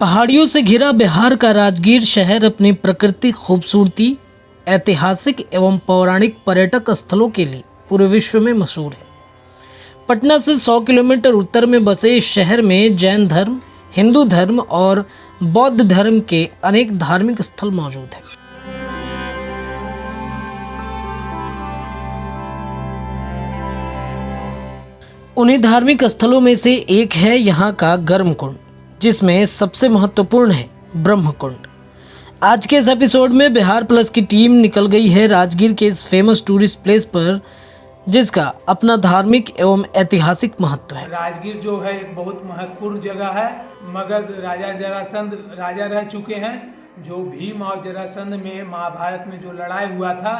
पहाड़ियों से घिरा बिहार का राजगीर शहर अपनी प्राकृतिक खूबसूरती, ऐतिहासिक एवं पौराणिक पर्यटक स्थलों के लिए पूरे विश्व में मशहूर है। पटना से 100 किलोमीटर उत्तर में बसे इस शहर में जैन धर्म, हिंदू धर्म और बौद्ध धर्म के अनेक धार्मिक स्थल मौजूद हैं। उन्हीं धार्मिक स्थलों में से एक है यहाँ का गर्म कुंड, जिसमें सबसे महत्वपूर्ण है ब्रह्म कुंड। आज के इस एपिसोड में बिहार प्लस की टीम निकल गई है राजगीर के इस फेमस टूरिस्ट प्लेस पर, जिसका अपना धार्मिक एवं ऐतिहासिक महत्व है। राजगीर जो है एक बहुत महत्वपूर्ण जगह है। मगध राजा जरासंध राजा रह चुके हैं। जो भीम और जरासंध में महाभारत में जो लड़ाई हुआ था,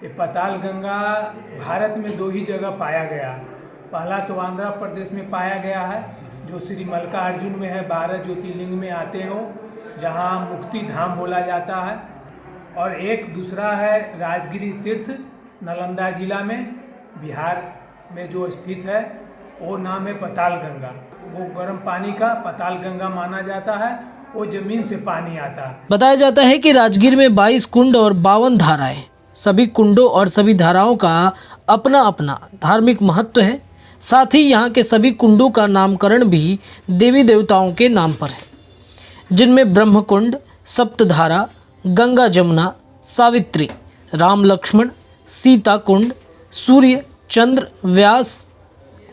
ये पाताल गंगा भारत में 2 ही जगह पाया गया। पहला तो आंध्र प्रदेश में पाया गया है, जो श्री मल्लिकार्जुन में है, 12 ज्योतिर्लिंग में आते हो, जहाँ मुक्ति धाम बोला जाता है। और एक दूसरा है राजगिरी तीर्थ, नालंदा जिला में बिहार में जो स्थित है, वो नाम है पाताल गंगा। वो गर्म पानी का पाताल गंगा माना जाता है, वो जमीन से पानी आता है। बताया जाता है कि राजगीर में 22 कुंड और 52 धाराएं। सभी कुंडों और सभी धाराओं का अपना अपना धार्मिक महत्व है। साथ ही यहाँ के सभी कुंडों का नामकरण भी देवी देवताओं के नाम पर है, जिनमें ब्रह्म कुंड, सप्तधारा, गंगा जमुना, सावित्री, राम लक्ष्मण, सीता कुंड, सूर्य, चंद्र, व्यास,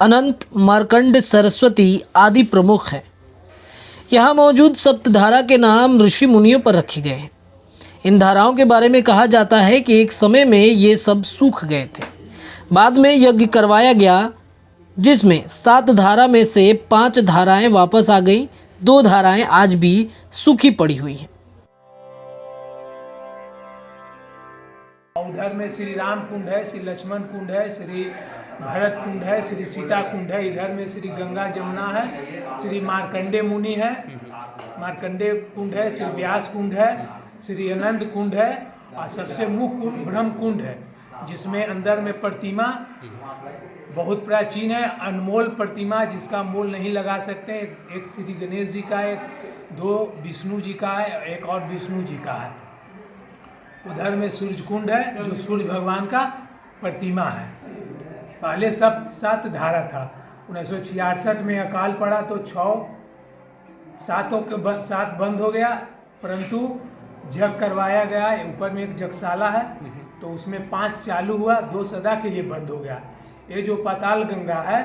अनंत, मार्कंड, सरस्वती आदि प्रमुख हैं। यहाँ मौजूद सप्तधारा के नाम ऋषि मुनियों पर रखे गए हैं। इन धाराओं के बारे में कहा जाता है कि एक समय में ये सब सूख गए थे। बाद में यज्ञ करवाया गया, जिसमें 7 धारा में से 5 धाराएं वापस आ गईं। 2 धाराएं आज भी सूखी पड़ी हुई हैं। उधर में श्री राम कुंड है, श्री लक्ष्मण कुंड है, श्री भरत कुंड है, श्री सीता कुंड है। इधर में श्री गंगा जमुना है, श्री मार्कंडे मुनि है, मार्कंडे कुंड है, श्री व्यास कुंड है, श्री अनंत कुंड है, और सबसे मुख्य कुंड ब्रह्म कुंड है, जिसमें अंदर में प्रतिमा बहुत प्राचीन है, अनमोल प्रतिमा, जिसका मोल नहीं लगा सकते। एक श्री गणेश जी का है, 2 विष्णु जी का है, एक और विष्णु जी का है। उधर में सूर्य कुंड है, जो सूर्य भगवान का प्रतिमा है। पहले सब 7 धारा था। 1966 में अकाल पड़ा तो 7 बंद हो गया, परंतु जग करवाया गया। ऊपर में एक जगशाला है, तो उसमें 5 चालू हुआ, 2 सदा के लिए बंद हो गया। ये जो पाताल गंगा है,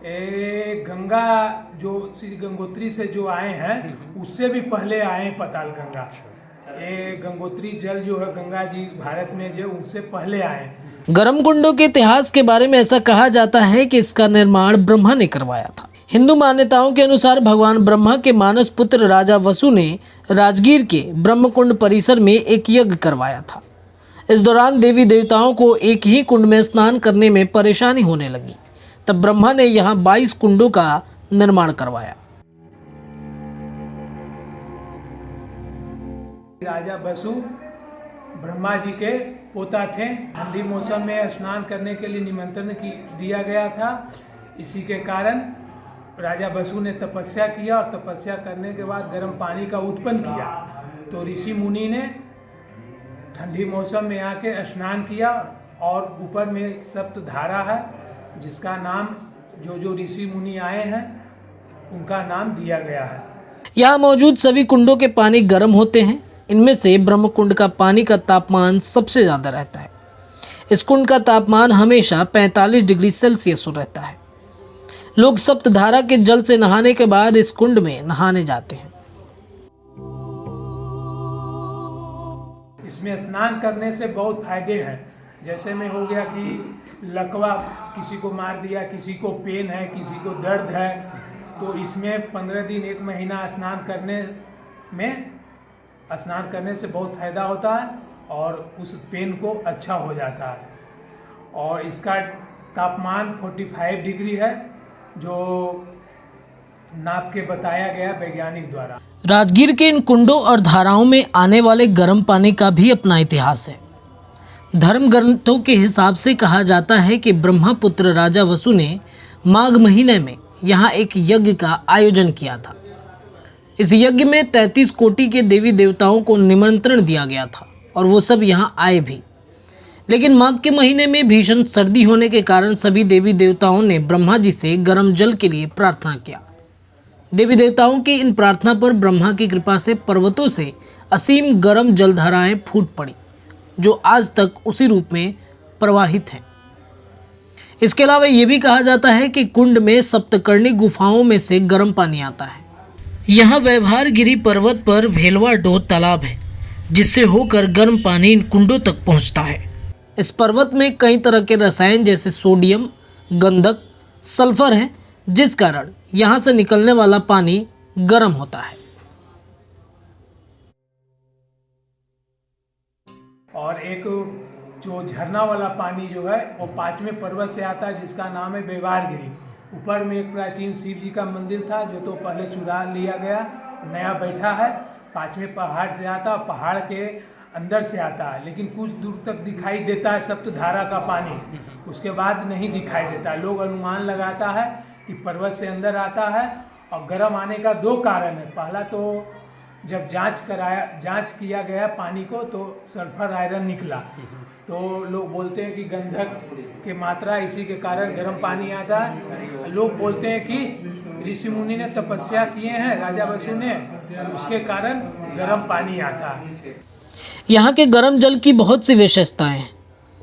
ये गंगा जो श्री गंगोत्री से जो आए हैं, उससे भी पहले आए हैं पाताल गंगा। ये गंगोत्री जल जो है गंगा जी भारत में जो उससे पहले आए हैं। गर्म कुंडों के इतिहास के बारे में ऐसा कहा जाता है कि इसका निर्माण ब्रह्मा ने करवाया था। हिंदू मान्यताओं के अनुसार भगवान ब्रह्मा के मानस पुत्र राजा वसु ने राजगीर के ब्रह्मकुंड परिसर में एक यज्ञ करवाया था। इस दौरान देवी देवताओं को एक ही कुंड में स्नान करने में परेशानी होने लगी। तब ब्रह्मा ने यहाँ 22 कुंडों का निर्माण करवाया। राजा वसु ब्रह्मा जी के पोता थे। ठंडी मौसम में स्नान करने के लिए निमंत्रण दिया गया था। इसी के कारण राजा वसु ने तपस्या किया, और तपस्या करने के बाद गर्म पानी का उत्पन्न किया। तो ऋषि मुनि ने ठंडी मौसम में आके स्नान किया, और ऊपर में एक सप्तधारा है, जिसका नाम जो ऋषि मुनि आए हैं उनका नाम दिया गया है। यहाँ मौजूद सभी कुंडों के पानी गर्म होते हैं। इनमें से ब्रह्म कुंड का पानी का तापमान सबसे ज़्यादा रहता है। इस कुंड का तापमान हमेशा 45 डिग्री सेल्सियस रहता है। लोग सप्तधारा के जल से नहाने के बाद इस कुंड में नहाने जाते हैं। इसमें स्नान करने से बहुत फायदे हैं। जैसे में हो गया कि लकवा किसी को मार दिया, किसी को पेन है, किसी को दर्द है, तो इसमें 15 दिन 1 महीना स्नान करने से बहुत फ़ायदा होता है, और उस पेन को अच्छा हो जाता है। और इसका तापमान 45 डिग्री है, जो नाप के बताया गया वैज्ञानिक द्वारा। राजगीर के इन कुंडों और धाराओं में आने वाले गर्म पानी का भी अपना इतिहास है। धर्म ग्रंथों के हिसाब से कहा जाता है कि ब्रह्मपुत्र राजा वसु ने माघ महीने में यहाँ एक यज्ञ का आयोजन किया था। इस यज्ञ में 33 कोटि के देवी देवताओं को निमंत्रण दिया गया था और वो सब यहाँ आए भी। लेकिन माघ के महीने में भीषण सर्दी होने के कारण सभी देवी देवताओं ने ब्रह्मा जी से गर्म जल के लिए प्रार्थना किया। देवी देवताओं की इन प्रार्थना पर ब्रह्मा की कृपा से पर्वतों से असीम गर्म जलधाराएं फूट पड़ी, जो आज तक उसी रूप में प्रवाहित हैं। इसके अलावा ये भी कहा जाता है कि कुंड में सप्तकर्णी गुफाओं में से गर्म पानी आता है। यहाँ व्यवहारगिरी पर्वत पर भेलवा डोह तालाब है, जिससे होकर गर्म पानी इन कुंडों तक पहुँचता है। इस पर्वत में कई तरह के रसायन जैसे सोडियम, गंधक, सल्फर हैं, जिस कारण यहाँ से निकलने वाला पानी गर्म होता है। और एक जो झरना वाला पानी जो है वो 5वें पर्वत से आता है, जिसका नाम है व्यवहारगिरी। ऊपर में एक प्राचीन शिव जी का मंदिर था, जो तो पहले चुरा लिया गया, नया बैठा है। 5वें पहाड़ से आता, पहाड़ के अंदर से आता है, लेकिन कुछ दूर तक दिखाई देता है सप्तधारा का पानी, उसके बाद नहीं दिखाई देता। लोग अनुमान लगाता है कि पर्वत से अंदर आता है। और गर्म आने का 2 कारण है। पहला तो जब जांच किया गया पानी को तो सल्फर आयरन निकला, तो लोग बोलते हैं कि गंधक की मात्रा इसी के कारण गर्म पानी आता है। लोग बोलते हैं कि ऋषि मुनि ने तपस्या किए हैं, राजा बसु ने, उसके कारण गर्म पानी आता है। यहाँ के गर्म जल की बहुत सी विशेषताएं हैं।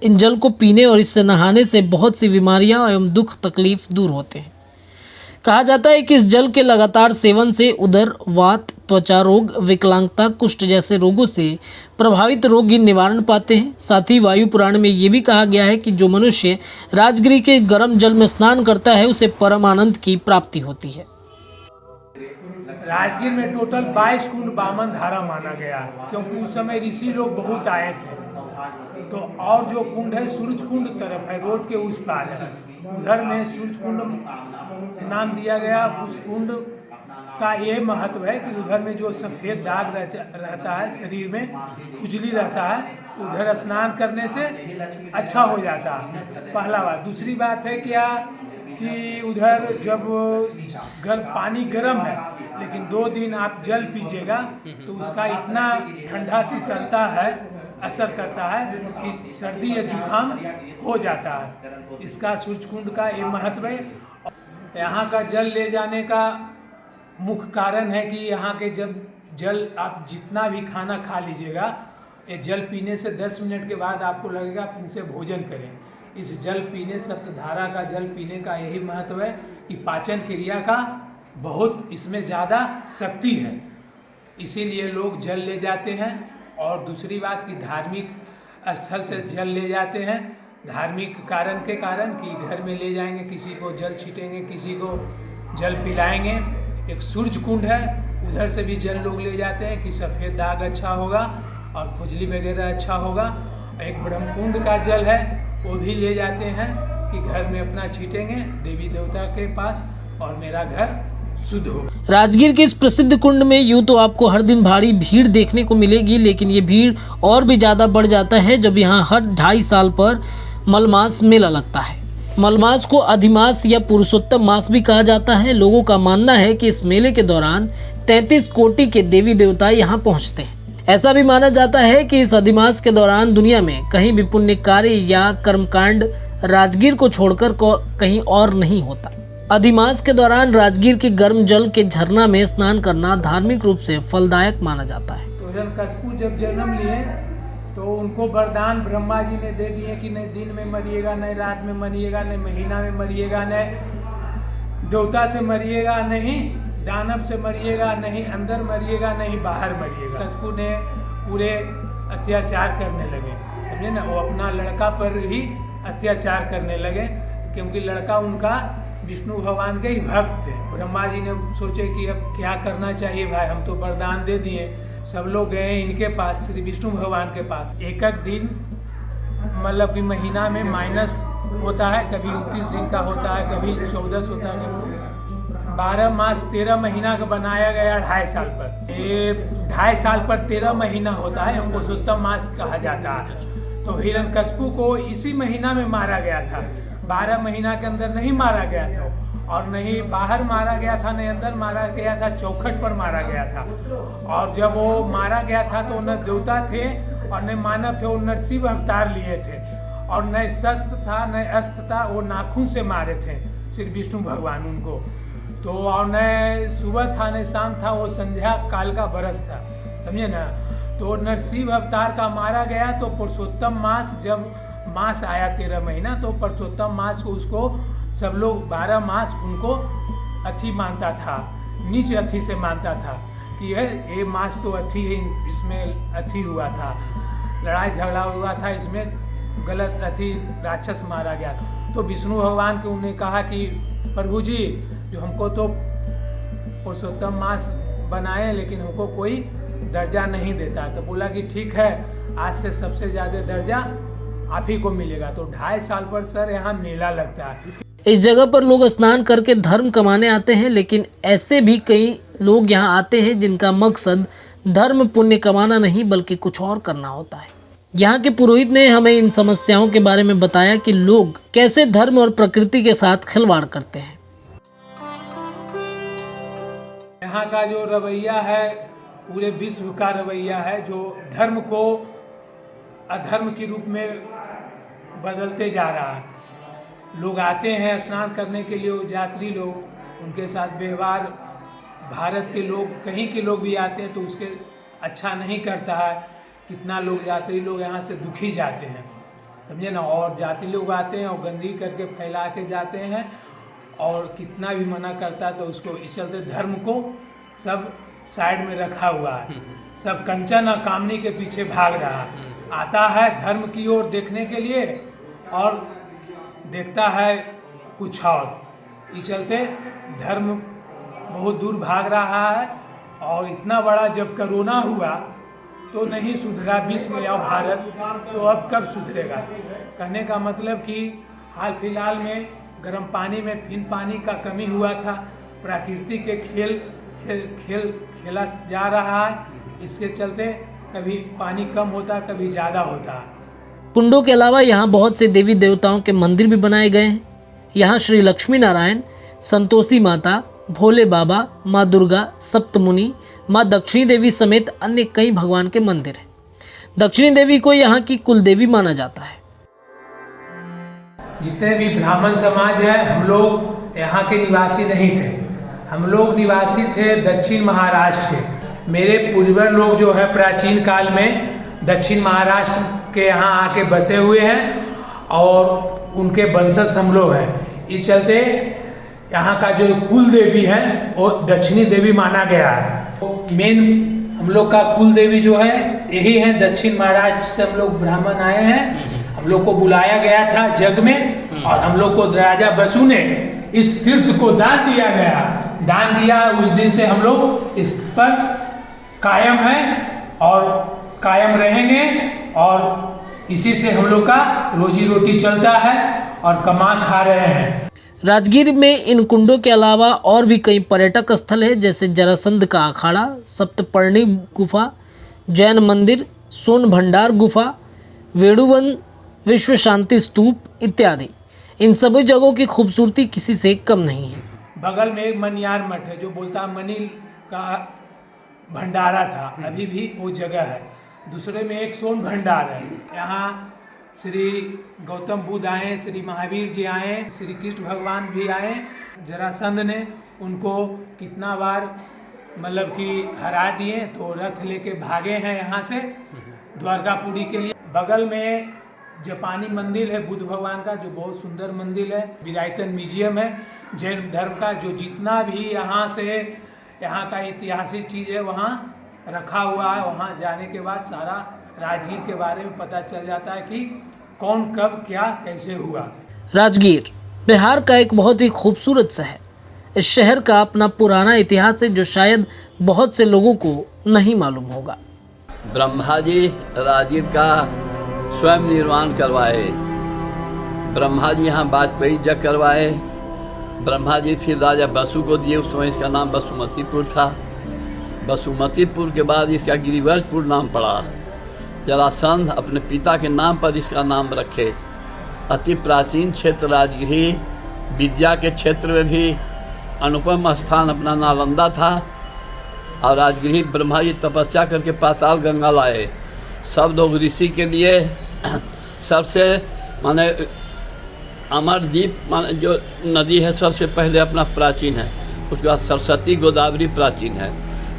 इन जल को पीने और इससे नहाने से बहुत सी बीमारियां एवं दुख तकलीफ दूर होते हैं। कहा जाता है कि इस जल के लगातार सेवन से उदर, वात, त्वचा रोग, विकलांगता, कुष्ठ जैसे रोगों से प्रभावित रोगी निवारण पाते हैं। साथ ही वायु पुराण में ये भी कहा गया है कि जो मनुष्य राजगिरी के गर्म जल में स्नान करता है उसे परम आनंद की प्राप्ति होती है। राजगीर में टोटल 22 कुंड बामन धारा माना गया, क्योंकि उस समय ऋषि लोग बहुत आए थे। तो और जो कुंड है सूरज कुंड तरफ है, रोड के उस पार है, उधर में सूरज कुंड नाम दिया गया। उस कुंड का ये महत्व है कि उधर में जो सफ़ेद दाग रहता है, शरीर में खुजली रहता है, तो उधर स्नान करने से अच्छा हो जाता है, पहला बात। दूसरी बात है क्या कि उधर जब पानी गर्म है, लेकिन 2 दिन आप जल पीजिएगा तो उसका इतना ठंडा शीतलता है, असर करता है कि सर्दी या जुकाम हो जाता है। इसका सूर्य कुंड का ये महत्व है। यहाँ का जल ले जाने का मुख्य कारण है कि यहाँ के जब जल आप जितना भी खाना खा लीजिएगा, ये जल पीने से 10 मिनट के बाद आपको लगेगा आप इनसे भोजन करें। इस जल पीने, सप्तधारा का जल पीने का यही महत्व है कि पाचन क्रिया का बहुत इसमें ज़्यादा शक्ति है, इसीलिए लोग जल ले जाते हैं। और दूसरी बात कि धार्मिक स्थल से जल ले जाते हैं, धार्मिक कारण के कारण कि घर में ले जाएंगे, किसी को जल छीटेंगे, किसी को जल पिलाएंगे। एक सूर्य कुंड है, उधर से भी जल लोग ले जाते हैं कि सफ़ेद दाग अच्छा होगा और खुजली वगैरह अच्छा होगा। एक ब्रह्मकुंड का जल है, वो भी ले जाते हैं कि घर में अपना छीटेंगे देवी देवता के पास और मेरा घर शुद्ध हो। राजगीर के इस प्रसिद्ध कुंड में यूँ तो आपको हर दिन भारी भीड़ देखने को मिलेगी, लेकिन ये भीड़ और भी ज़्यादा बढ़ जाता है जब यहाँ हर 2.5 साल पर मलमास मेला लगता है। मलमास को अधिमास या पुरुषोत्तम मास भी कहा जाता है। लोगों का मानना है कि इस मेले के दौरान 33 कोटि के देवी देवता यहाँ पहुँचते हैं। ऐसा भी माना जाता है कि इस अधिमास के दौरान दुनिया में कहीं भी पुण्य कार्य या कर्मकांड राजगीर को छोड़कर कहीं और नहीं होता। अधिमास के दौरान राजगीर के गर्म जल के झरना में स्नान करना धार्मिक रूप से फलदायक माना जाता है। तो हिरण्यकशिपु जब जन्म लिए तो उनको वरदान ब्रह्मा जी ने दे दिए कि नहीं दिन में मरिएगा, नहीं रात में मरिएगा, नहीं महीना में मरिएगा, नहीं देवता से मरिएगा, नहीं दानव से मरिएगा, नहीं अंदर मरिएगा, नहीं बाहर मरिएगा। कशिपु ने पूरे अत्याचार करने लगे, समझे ना। वो अपना लड़का पर ही अत्याचार करने लगे, क्योंकि लड़का उनका विष्णु भगवान के ही भक्त थे। ब्रह्मा जी ने सोचे कि अब क्या करना चाहिए भाई, हम तो वरदान दे दिए। सब लोग गए इनके पास, श्री विष्णु भगवान के पास। एक दिन मतलब कि महीना में माइनस होता है, कभी 29 दिन का होता है, कभी 14 होता है। 12 मास 13 महीना का बनाया गया 2.5 साल पर। ये 2.5 साल पर 13 महीना होता है, पुरुषोत्तम मास कहा जाता है। तो हिरण्यकशिपु को इसी महीना में मारा गया था, 12 महीना के अंदर नहीं मारा गया था। और नहीं बाहर मारा गया था, नहीं अंदर मारा गया था, चौखट पर मारा गया था। और जब वो मारा गया था तो न देवता थे और न मानव थे, वो नरसिंह अवतार लिए थे। और न शस्त्र था न अस्त्र था, वो नाखून से मारे थे श्री विष्णु भगवान उनको। तो और न सुबह था न शाम था, वो संध्या काल का बरस था, समझे ना। तो नरसिंह अवतार का मारा गया तो पुरुषोत्तम मास, जब मास आया 13 महीना, तो पुरुषोत्तम मास को उसको सब लोग 12 मास उनको अथी मानता था, नीच अथी से मानता था कि ये मास तो अथी है, इसमें अथी हुआ था, लड़ाई झगड़ा हुआ था, इसमें गलत अथी राक्षस मारा गया। तो विष्णु भगवान को उन्होंने कहा कि प्रभु जी, जो हमको तो पुरुषोत्तम मास बनाए लेकिन हमको कोई दर्जा नहीं देता। तो बोला कि ठीक है, आज से सबसे ज़्यादा दर्जा आप ही को मिलेगा। तो 2.5 साल पर सर यहाँ मेला लगता है। इस जगह पर लोग स्नान करके धर्म कमाने आते हैं, लेकिन ऐसे भी कई लोग यहाँ आते हैं जिनका मकसद धर्म पुण्य कमाना नहीं बल्कि कुछ और करना होता है। यहाँ के पुरोहित ने हमें इन समस्याओं के बारे में बताया कि लोग कैसे धर्म और प्रकृति के साथ खिलवाड़ करते हैं। यहाँ का जो रवैया है पूरे विश्व का रवैया है, जो धर्म को अधर्म के रूप में बदलते जा रहा है। लोग आते हैं स्नान करने के लिए, यात्री लोग, उनके साथ व्यवहार भारत के लोग, कहीं के लोग भी आते हैं तो उसके अच्छा नहीं करता है। कितना लोग यात्री लोग यहाँ से दुखी जाते हैं, समझे ना। और यात्री लोग आते हैं और गंदगी करके फैला के जाते हैं, और कितना भी मना करता है तो उसको, इस चलते धर्म को सब साइड में रखा हुआ है। सब कंचन और कामनी के पीछे भाग रहा है। आता है धर्म की ओर देखने के लिए और देखता है कुछ और। इस चलते धर्म बहुत दूर भाग रहा है। और इतना बड़ा जब कोरोना हुआ तो नहीं सुधरा विश्व या भारत, तो अब कब सुधरेगा। कहने का मतलब कि हाल फिलहाल में गर्म पानी में फिन पानी का कमी हुआ था। प्रकृति के खेल खेला जा रहा है। इसके चलते कभी पानी कम होता, कभी ज़्यादा होता। कुंडों के अलावा यहाँ बहुत से देवी देवताओं के मंदिर भी बनाए गए हैं। यहाँ श्री लक्ष्मी नारायण, संतोषी माता, भोले बाबा, माँ दुर्गा, सप्तमुनि, माँ दक्षिणी देवी समेत अन्य कई भगवान के मंदिर हैं। दक्षिणी देवी को यहाँ की कुल देवी माना जाता है। जितने भी ब्राह्मण समाज है, हम लोग यहाँ के निवासी नहीं थे। हम लोग निवासी थे दक्षिण महाराष्ट्र के। मेरे पूर्वज लोग जो है प्राचीन काल में दक्षिण महाराष्ट्र के यहाँ आके बसे हुए हैं और उनके वंशज हम लोग हैं। इस चलते यहाँ का जो कुल देवी है वो दक्षिणी देवी माना गया है। तो मेन हम लोग का कुल देवी जो है यही है। दक्षिण महाराष्ट्र से हम लोग ब्राह्मण आए हैं। हम लोग को बुलाया गया था जग में और हम लोग को राजा बसु ने इस तीर्थ को दान दिया गया, दान दिया। उस दिन से हम लोग इस पर कायम हैं और कायम रहेंगे और इसी से हम लोग का रोजी रोटी चलता है और कमा खा रहे हैं। राजगीर में इन कुंडों के अलावा और भी कई पर्यटक स्थल है, जैसे जरासंध का अखाड़ा, सप्तपर्णी गुफा, जैन मंदिर, सोन भंडार गुफा, वेणुवन विश्व शांति स्तूप इत्यादि। इन सभी जगहों की खूबसूरती किसी से कम नहीं है। बगल में एक मनियार मठ है जो बोलता मनी का भंडारा था, अभी भी वो जगह है। दूसरे में एक सोन भंडार है। यहाँ श्री गौतम बुद्ध आए, श्री महावीर जी आए, श्री कृष्ण भगवान भी आए। जरासंध ने उनको कितना बार मतलब कि हरा दिए, तो रथ लेके भागे हैं यहाँ से द्वारकापुरी के लिए। बगल में जापानी मंदिर है बुद्ध भगवान का, जो बहुत सुंदर मंदिर है। विरायतन म्यूजियम है जैन धर्म का, जो जितना भी यहाँ से यहाँ का ऐतिहासिक चीज़ है वहाँ रखा हुआ है। वहाँ जाने के बाद सारा राजगीर के बारे में पता चल जाता है कि कौन कब क्या कैसे हुआ। राजगीर बिहार का एक बहुत ही खूबसूरत शहर। इस शहर का अपना पुराना इतिहास है जो शायद बहुत से लोगों को नहीं मालूम होगा। ब्रह्मा जी राजगीर का स्वयं निर्माण करवाए। ब्रह्मा जी यहाँ वाजपेयी जग करवाए। ब्रह्मा जी फिर राजा बसु को दिए। उस समय इसका नाम बसुमतीपुर था। बसुमतीपुर के बाद इसका गिरिवर्धपुर नाम पड़ा। जरासंध अपने पिता के नाम पर इसका नाम रखे। अति प्राचीन क्षेत्र राजगिरी विद्या के क्षेत्र में भी अनुपम स्थान अपना नालंदा था। और राजगृह ब्रह्मा जी तपस्या करके पाताल गंगा लाए। सब लोग ऋषि के लिए सबसे माने अमरदीप माने जो नदी है सबसे पहले अपना प्राचीन है। उसके बाद सरस्वती गोदावरी प्राचीन है।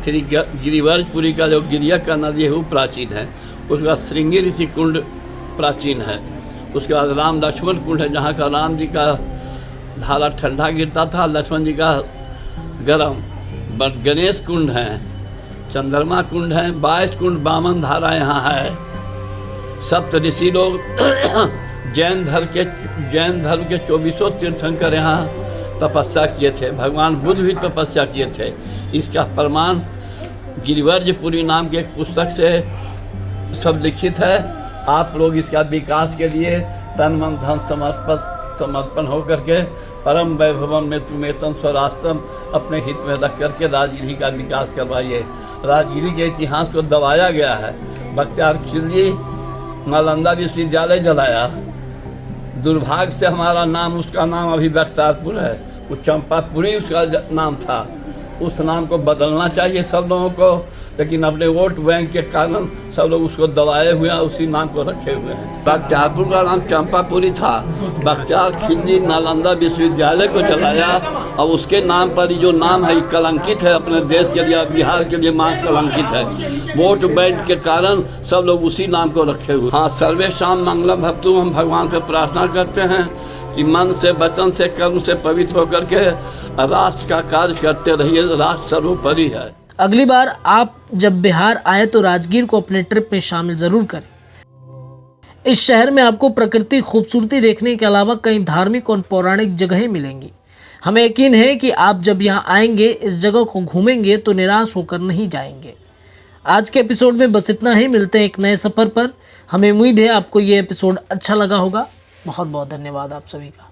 फिर गिरिवर्जपुरी का जो गिरिया का नदी है वो प्राचीन है। उसके बाद श्रृंगी ऋषि कुंड प्राचीन है। उसके बाद राम लक्ष्मण कुंड है, जहाँ का राम जी का धारा ठंडा गिरता था, लक्ष्मण जी का गर्म। गणेश कुंड है, चंद्रमा कुंड है, 22 कुंड बामन धारा यहाँ है। सप्त ऋषि लोग जैन धर्म के 24 तीर्थंकर यहाँ तपस्या किए थे। भगवान बुद्ध भी तपस्या किए थे। इसका प्रमाण गिरिवर्जपुरी नाम के एक पुस्तक से सब लिखित है। आप लोग इसका विकास के लिए तन मन धन समर्पण होकर के परम वैभवम में तुमेतन स्वराष्ट्रम अपने हित में रख करके राजगिरी का विकास करवाइए। राजगिरी के इतिहास को दबाया गया है। बख्तियार खिलजी नालंदा विश्वविद्यालय जलाया। दुर्भाग्य से हमारा नाम, उसका नाम अभी बख्तियारपुर है। वो चंपापुरी उसका नाम था। उस नाम को बदलना चाहिए सब लोगों को, लेकिन अपने वोट बैंक के कारण सब लोग उसको दबाए हुए हैं, उसी नाम को रखे हुए हैं। बख्तियारपुर का नाम चंपापुरी था। बख्तियार खिलजी नालंदा विश्वविद्यालय को चलाया और उसके नाम पर जो नाम है कलंकित है। अपने देश के लिए, बिहार के लिए मान कलंकित है। वोट बैंक के कारण सब लोग उसी नाम को रखे हुए। हाँ, सर्वेशाम मंगलम भवतु। हम भगवान से प्रार्थना करते हैं कि मन से, वचन से, कर्म से पवित्र होकर के राष्ट्र का कार्य करते रहिए। राष्ट्र सर्वोपरि है। अगली बार आप जब बिहार आए तो राजगीर को अपने ट्रिप में शामिल ज़रूर करें। इस शहर में आपको प्रकृति खूबसूरती देखने के अलावा कई धार्मिक और पौराणिक जगहें मिलेंगी। हमें यकीन है कि आप जब यहाँ आएंगे, इस जगह को घूमेंगे तो निराश होकर नहीं जाएंगे। आज के एपिसोड में बस इतना ही। मिलते हैं एक नए सफ़र पर। हमें उम्मीद है आपको ये एपिसोड अच्छा लगा होगा। बहुत बहुत धन्यवाद आप सभी का।